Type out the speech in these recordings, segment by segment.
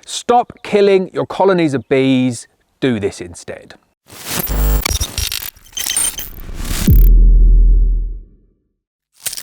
Stop killing your colonies of bees. Do this instead.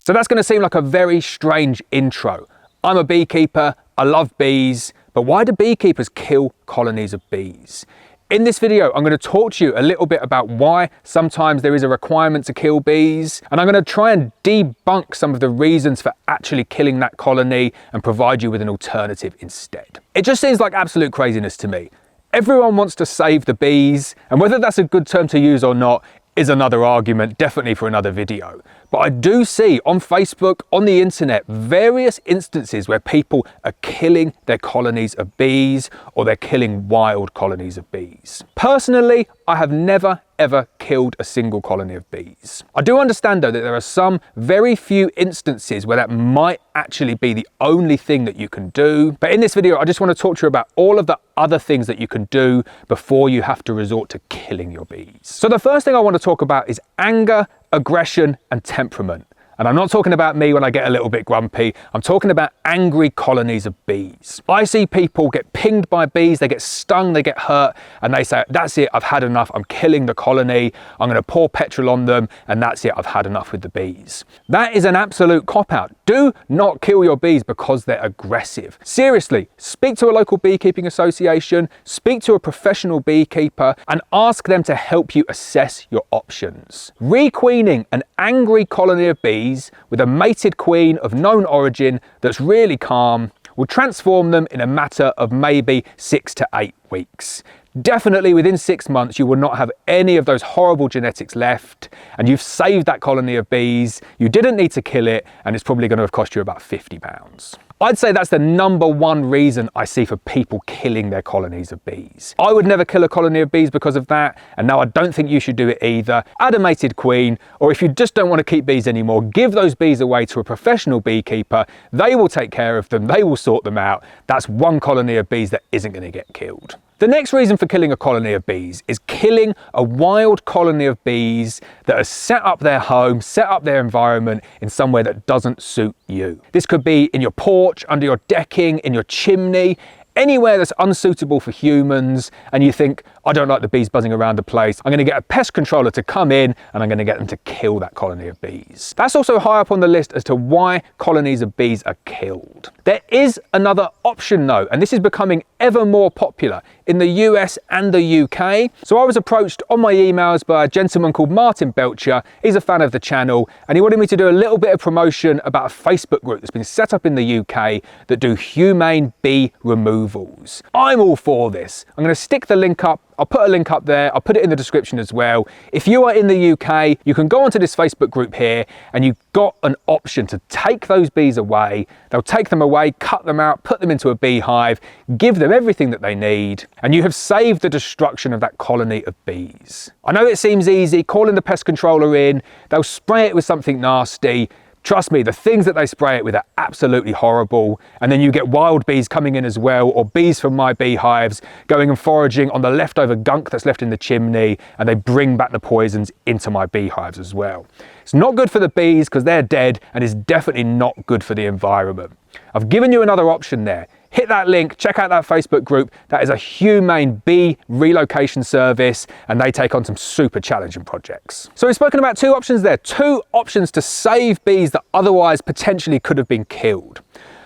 So that's going to seem like a very strange intro. I'm a beekeeper, I love bees, but why do beekeepers kill colonies of bees? In this video, I'm going to talk to you a little bit about why sometimes there is a requirement to kill bees, and I'm going to try and debunk some of the reasons for actually killing that colony and provide you with an alternative instead. It just seems like absolute craziness to me. Everyone wants to save the bees, and whether that's a good term to use or not is another argument, definitely for another video. But I do see on Facebook, on the internet, various instances where people are killing their colonies of bees, or they're killing wild colonies of bees. Personally, I have never ever killed a single colony of bees. I do understand though that there are some very few instances where that might actually be the only thing that you can do. But in this video, I just want to talk to you about all of the other things that you can do before you have to resort to killing your bees. So the first thing I want to talk about is anger, aggression, and temperament. And I'm not talking about me when I get a little bit grumpy. I'm talking about angry colonies of bees. I see people get pinged by bees, they get stung, they get hurt, and they say, that's it, I've had enough, I'm killing the colony, I'm going to pour petrol on them, and that's it, I've had enough with the bees. That is an absolute cop-out. Do not kill your bees because they're aggressive. Seriously, speak to a local beekeeping association, speak to a professional beekeeper, and ask them to help you assess your options. Requeening an angry colony of bees with a mated queen of known origin that's really calm will transform them in a matter of maybe 6 to 8 weeks. Definitely within 6 months, you will not have any of those horrible genetics left, and you've saved that colony of bees. You didn't need to kill it, and it's probably going to have cost you about £50. I'd say that's the #1 reason I see for people killing their colonies of bees. I would never kill a colony of bees because of that, and now I don't think you should do it either. Add a mated queen, or if you just don't want to keep bees anymore, give those bees away to a professional beekeeper. They will take care of them, they will sort them out. That's one colony of bees that isn't going to get killed. The next reason for killing a colony of bees is killing a wild colony of bees that has set up their home, set up their environment in somewhere that doesn't suit you. This could be in your porch, under your decking, in your chimney, anywhere that's unsuitable for humans, and you think, I don't like the bees buzzing around the place, I'm going to get a pest controller to come in and I'm going to get them to kill that colony of bees. That's also high up on the list as to why colonies of bees are killed. There is another option though, and this is becoming ever more popular in the US and the UK. So I was approached on my emails by a gentleman called Martin Belcher. He's a fan of the channel, and he wanted me to do a little bit of promotion about a Facebook group that's been set up in the UK that do humane bee removals. I'm all for this. I'm going to stick the link up. I'll put a link up there. I'll put it in the description as well. If you are in the UK, you can go onto this Facebook group here, and you've got an option to take those bees away. They'll take them away, cut them out, put them into a beehive, give them everything that they need, and you have saved the destruction of that colony of bees. I know it seems easy, calling the pest controller in, they'll spray it with something nasty. Trust me, the things that they spray it with are absolutely horrible. And then you get wild bees coming in as well, or bees from my beehives going and foraging on the leftover gunk that's left in the chimney, and they bring back the poisons into my beehives as well. It's not good for the bees because they're dead, and it's definitely not good for the environment. I've given you another option there. Hit that link, check out that Facebook group. That is a humane bee relocation service, and they take on some super challenging projects. So we've spoken about 2 options there, 2 options to save bees that otherwise potentially could have been killed.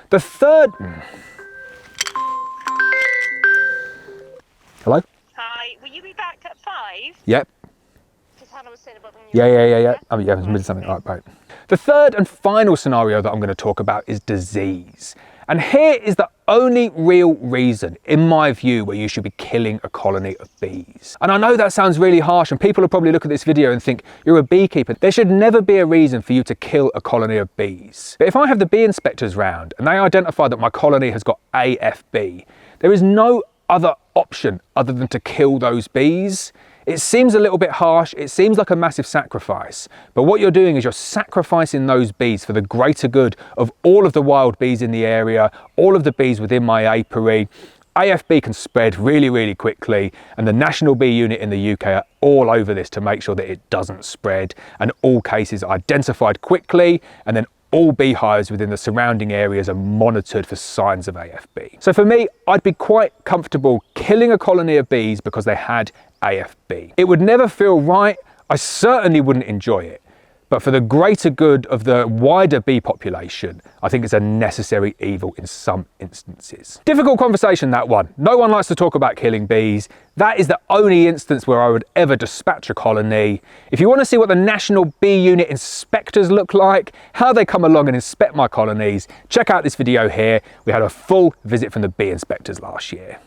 The third... Hello? Hi, will you be back at 5? Yep. Because Hannah was saying about when Yeah. Oh yeah, I missed something. Right. The third and final scenario that I'm going to talk about is disease. And here is the only real reason, in my view, where you should be killing a colony of bees. And I know that sounds really harsh, and people will probably look at this video and think, you're a beekeeper. There should never be a reason for you to kill a colony of bees. But if I have the bee inspectors round and they identify that my colony has got AFB, there is no other option other than to kill those bees. It seems a little bit harsh, it seems like a massive sacrifice, but what you're doing is you're sacrificing those bees for the greater good of all of the wild bees in the area, all of the bees within my apiary. AFB can spread really, really quickly, and the National Bee Unit in the UK are all over this to make sure that it doesn't spread, and all cases are identified quickly, and then all beehives within the surrounding areas are monitored for signs of AFB. So for me, I'd be quite comfortable killing a colony of bees because they had AFB. It would never feel right. I certainly wouldn't enjoy it. But for the greater good of the wider bee population, I think it's a necessary evil in some instances. Difficult conversation, that one. No one likes to talk about killing bees. That is the only instance where I would ever dispatch a colony. If you want to see what the National Bee Unit inspectors look like, how they come along and inspect my colonies, check out this video here. We had a full visit from the bee inspectors last year.